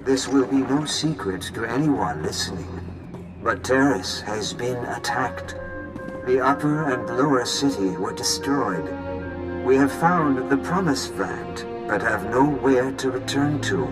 This will be no secret to anyone listening, but Terrace has been attacked. The upper and lower city were destroyed. We have found the Promised Land, but have nowhere to return to.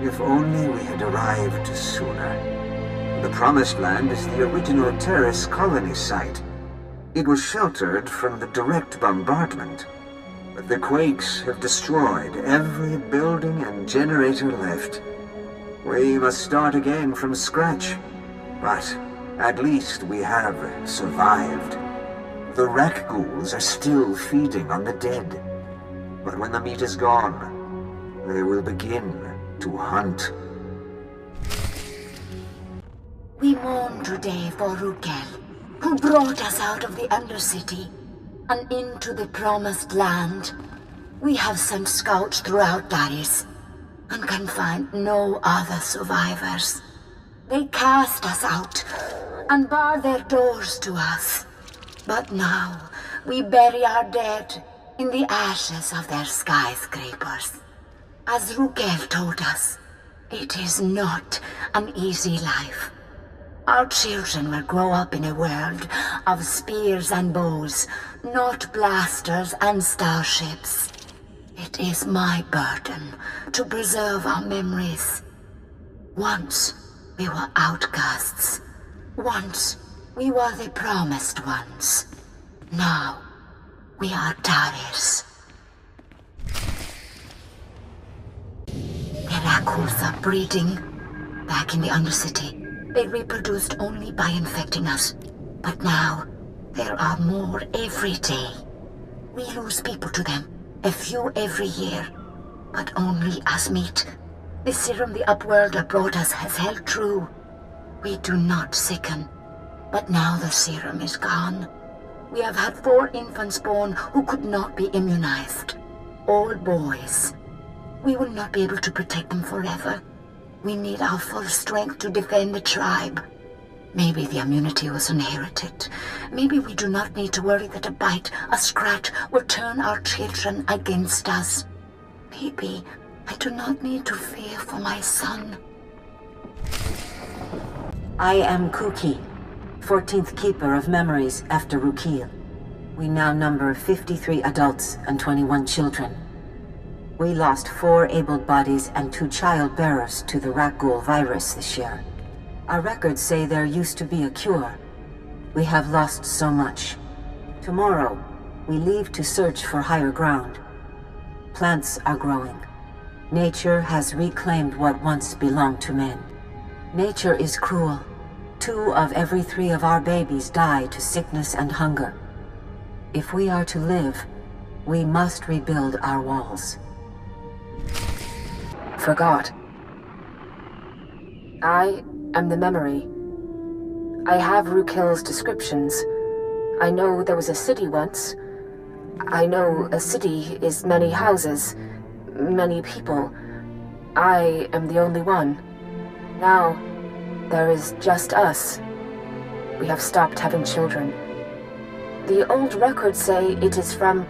If only we had arrived sooner. The Promised Land is the original Terrace colony site. It was sheltered from the direct bombardment, but the quakes have destroyed every building and generator left. We must start again from scratch, but at least we have survived. The wreck ghouls are still feeding on the dead, but when the meat is gone, they will begin to hunt. We mourn today for Rukel, who brought us out of the Undercity and into the Promised Land. We have sent scouts throughout Darius and can find no other survivors. They cast us out and bar their doors to us. But now we bury our dead in the ashes of their skyscrapers. As Rukel told us, it is not an easy life. Our children will grow up in a world of spears and bows, not blasters and starships. It is my burden to preserve our memories. Once we were outcasts. Once we were the promised ones. Now we are Darius. The Rakkos are breeding back in the Undercity. They reproduced only by infecting us. But now, there are more every day. We lose people to them, a few every year, but only as meat. The serum the Upworlder brought us has held true. We do not sicken, but now the serum is gone. We have had 4 infants born who could not be immunized. All boys. We will not be able to protect them forever. We need our full strength to defend the tribe. Maybe the immunity was inherited. Maybe we do not need to worry that a bite, a scratch, will turn our children against us. Maybe I do not need to fear for my son. I am Kuki, 14th Keeper of Memories after Rukil. We now number 53 adults and 21 children. We lost 4 abled bodies and 2 child bearers to the Rakghoul virus this year. Our records say there used to be a cure. We have lost so much. Tomorrow, we leave to search for higher ground. Plants are growing. Nature has reclaimed what once belonged to men. Nature is cruel. 2 of every 3 of our babies die to sickness and hunger. If we are to live, we must rebuild our walls. Forgot. I am the memory. I have Rukil's descriptions. I know there was a city once. I know a city is many houses, many people. I am the only one. Now, there is just us. We have stopped having children. The old records say it is from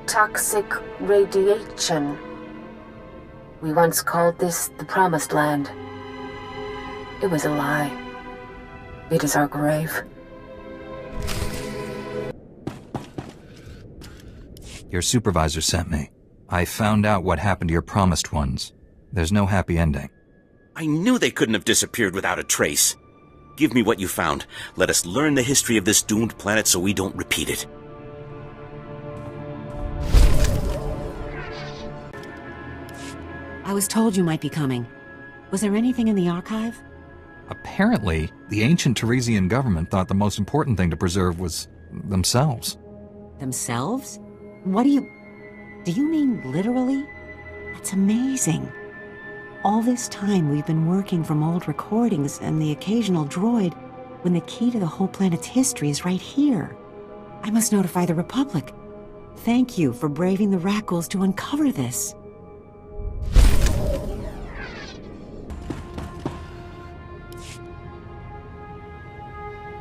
toxic radiation. We once called this the Promised Land. It was a lie. It is our grave. Your supervisor sent me. I found out what happened to your promised ones. There's no happy ending. I knew they couldn't have disappeared without a trace. Give me what you found. Let us learn the history of this doomed planet so we don't repeat it. I was told you might be coming. Was there anything in the archive? Apparently, the ancient Teresian government thought the most important thing to preserve was themselves. Themselves? What do you mean literally? That's amazing. All this time we've been working from old recordings and the occasional droid, when the key to the whole planet's history is right here. I must notify the Republic. Thank you for braving the Rakghouls to uncover this.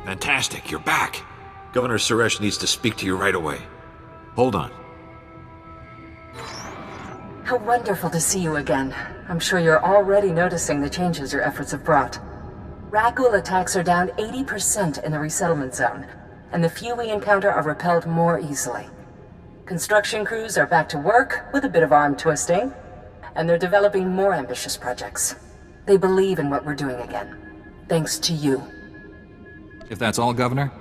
Fantastic, you're back. Governor Suresh needs to speak to you right away. Hold on. How wonderful to see you again. I'm sure you're already noticing the changes your efforts have brought. Rakghoul attacks are down 80% in the resettlement zone, and the few we encounter are repelled more easily. Construction crews are back to work with a bit of arm twisting, and they're developing more ambitious projects. They believe in what we're doing again, thanks to you. If that's all, Governor,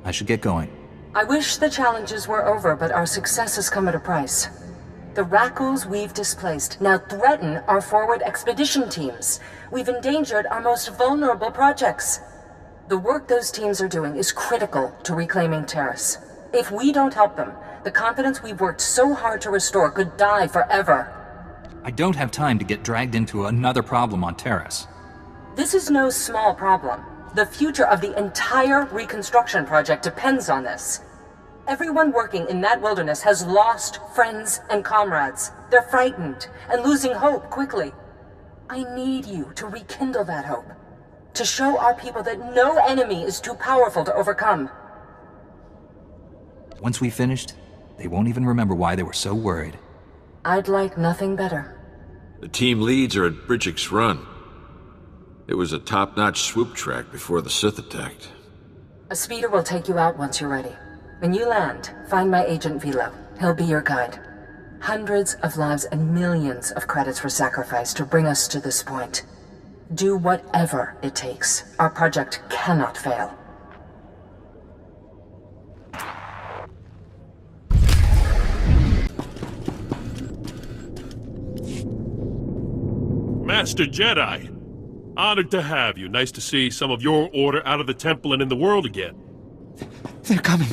I should get going. I wish the challenges were over, but our success has come at a price. The Rakghouls we've displaced now threaten our forward expedition teams. We've endangered our most vulnerable projects. The work those teams are doing is critical to reclaiming Terrace. If we don't help them, the confidence we've worked so hard to restore could die forever. I don't have time to get dragged into another problem on Terrace. This is no small problem. The future of the entire reconstruction project depends on this. Everyone working in that wilderness has lost friends and comrades. They're frightened and losing hope quickly. I need you to rekindle that hope. To show our people that no enemy is too powerful to overcome. Once we finished, they won't even remember why they were so worried. I'd like nothing better. The team leads are at Bridgick's Run. It was a top-notch swoop track before the Sith attacked. A speeder will take you out once you're ready. When you land, find my agent Vilo. He'll be your guide. Hundreds of lives and millions of credits were sacrificed to bring us to this point. Do whatever it takes. Our project cannot fail. Master Jedi, honored to have you. Nice to see some of your order out of the temple and in the world again. They're coming.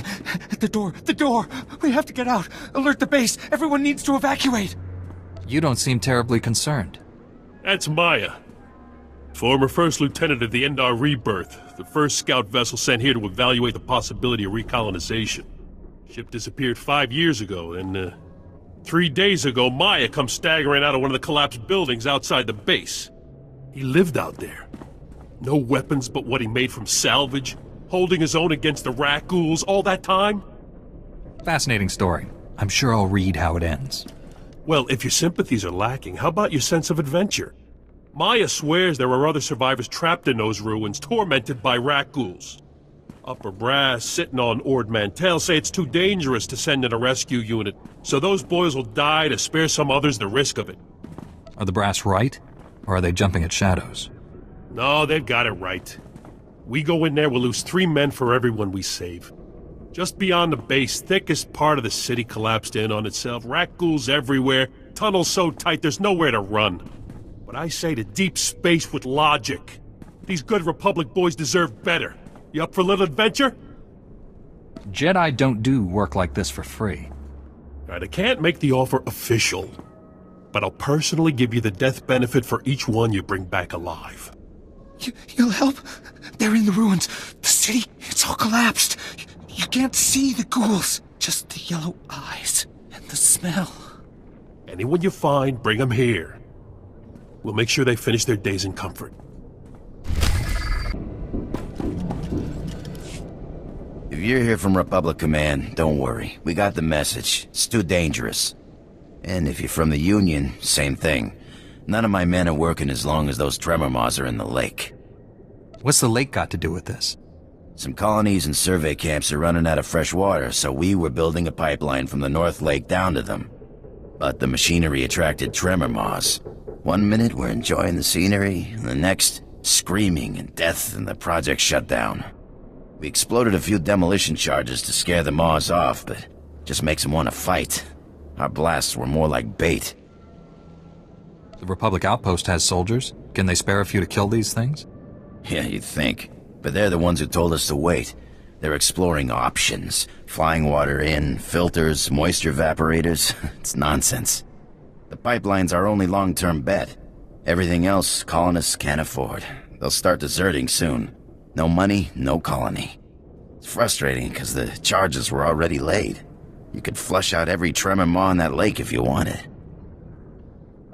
The door! We have to get out! Alert the base! Everyone needs to evacuate! You don't seem terribly concerned. That's Maya. Former First Lieutenant of the Endar Rebirth, the first scout vessel sent here to evaluate the possibility of recolonization. Ship disappeared 5 years ago, and 3 days ago, Maya comes staggering out of one of the collapsed buildings outside the base. He lived out there. No weapons but what he made from salvage, holding his own against the Rakghouls all that time? Fascinating story. I'm sure I'll read how it ends. Well, if your sympathies are lacking, how about your sense of adventure? Maya swears there are other survivors trapped in those ruins, tormented by Rakghouls. Upper brass, sitting on Ord Mantell, say it's too dangerous to send in a rescue unit, so those boys will die to spare some others the risk of it. Are the brass right? Or are they jumping at shadows? No, they've got it right. We go in there, we'll lose 3 men for everyone we save. Just beyond the base, thickest part of the city collapsed in on itself. Rakghouls everywhere, tunnels so tight there's nowhere to run. But I say to deep space with logic. These good Republic boys deserve better. You up for a little adventure? Jedi don't do work like this for free. Right, I can't make the offer official, but I'll personally give you the death benefit for each one you bring back alive. You'll help? They're in the ruins. The city, it's all collapsed. You can't see the ghouls. Just the yellow eyes and the smell. Anyone you find, bring them here. We'll make sure they finish their days in comfort. If you're here from Republic Command, don't worry. We got the message. It's too dangerous. And if you're from the Union, same thing. None of my men are working as long as those tremor maws are in the lake. What's the lake got to do with this? Some colonies and survey camps are running out of fresh water, so we were building a pipeline from the North Lake down to them. But the machinery attracted tremor maws. 1 minute we're enjoying the scenery, and the next, screaming and death, and the project shut down. We exploded a few demolition charges to scare the maws off, but just makes them want to fight. Our blasts were more like bait. The Republic outpost has soldiers. Can they spare a few to kill these things? Yeah, you'd think. But they're the ones who told us to wait. They're exploring options. Flying water in, filters, moisture evaporators. It's nonsense. The pipeline's our only long-term bet. Everything else, colonists can't afford. They'll start deserting soon. No money, no colony. It's frustrating because the charges were already laid. You could flush out every tremor maw in that lake if you wanted.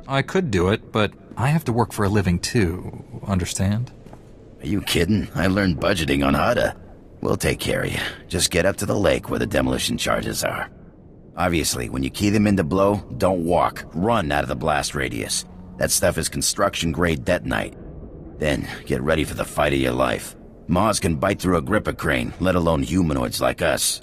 I could do it, but I have to work for a living too, understand? Are you kidding? I learned budgeting on Hutta. We'll take care of you. Just get up to the lake where the demolition charges are. Obviously, when you key them into blow, don't walk. Run out of the blast radius. That stuff is construction-grade detonite. Then, get ready for the fight of your life. Maws can bite through a gripper crane, let alone humanoids like us.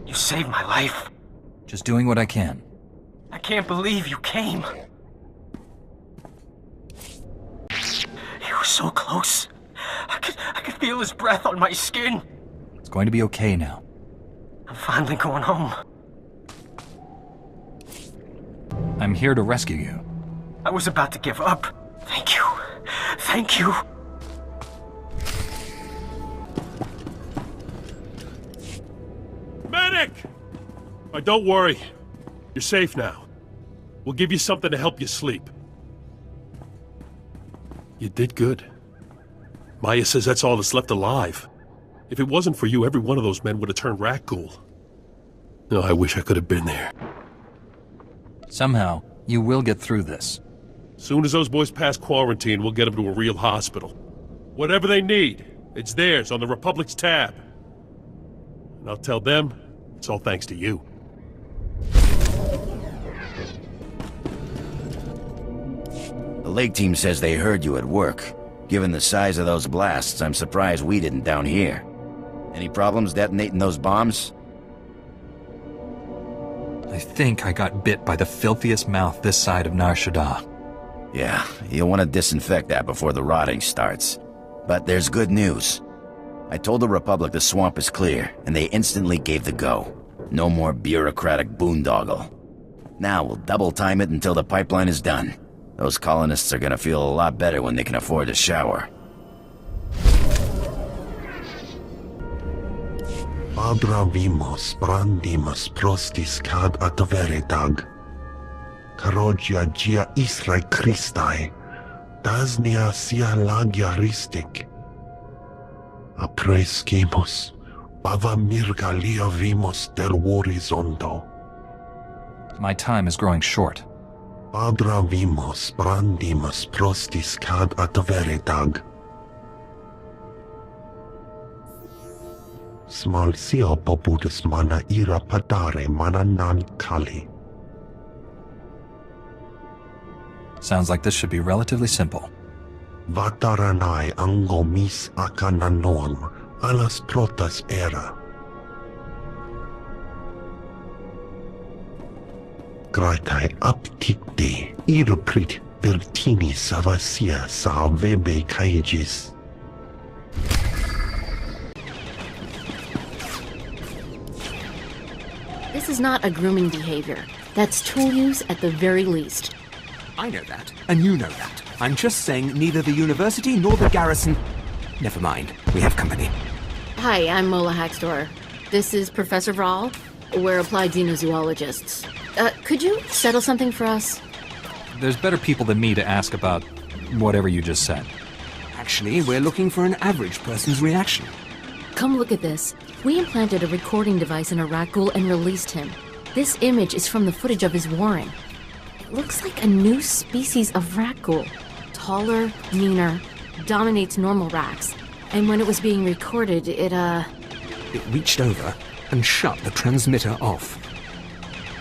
You saved my life. Just doing what I can. I can't believe you came. He was so close. I could feel his breath on my skin. It's going to be okay now. I'm finally going home. I'm here to rescue you. I was about to give up. Thank you. Thank you. Medic! Don't worry. You're safe now. We'll give you something to help you sleep. You did good. Maya says that's all that's left alive. If it wasn't for you, every one of those men would have turned rat ghoul. No, I wish I could have been there. Somehow, you will get through this. Soon as those boys pass quarantine, we'll get them to a real hospital. Whatever they need, it's theirs on the Republic's tab. And I'll tell them, it's all thanks to you. The Lake team says they heard you at work. Given the size of those blasts, I'm surprised we didn't down here. Any problems detonating those bombs? I think I got bit by the filthiest mouth this side of Nar Shaddaa. Yeah, you'll want to disinfect that before the rotting starts. But there's good news. I told the Republic the swamp is clear, and they instantly gave the go. No more bureaucratic boondoggle. Now we'll double time it until the pipeline is done. Those colonists are gonna feel a lot better when they can afford a shower. Abravimos brandimus prostis cad atveretag. Karogia gia Israel Christai. Dasnia sia lagia ristic. Aprescimus. Bava mirgalia vimos del horizonto. My time is growing short. Abravimos brandimus prostis cad atveretag. Smal sio popudus mana ira padare mana nan kali. Sounds like this should be relatively simple. Vataranai angomis akananon alas protas era. Gratai apticte iruprit vertini savasia sa vebe caegis. This is not a grooming behavior. That's tool use at the very least. I know that, and you know that. I'm just saying neither the university nor the garrison... Never mind, we have company. Hi, I'm Mola Haxtor. This is Professor Vraal. We're applied xenozoologists. Could you settle something for us? There's better people than me to ask about whatever you just said. Actually, we're looking for an average person's reaction. Come look at this. We implanted a recording device in a rat ghoul and released him. This image is from the footage of his warren. It looks like a new species of rat ghoul. Taller, meaner, dominates normal rats. And when it was being recorded, it It reached over and shut the transmitter off.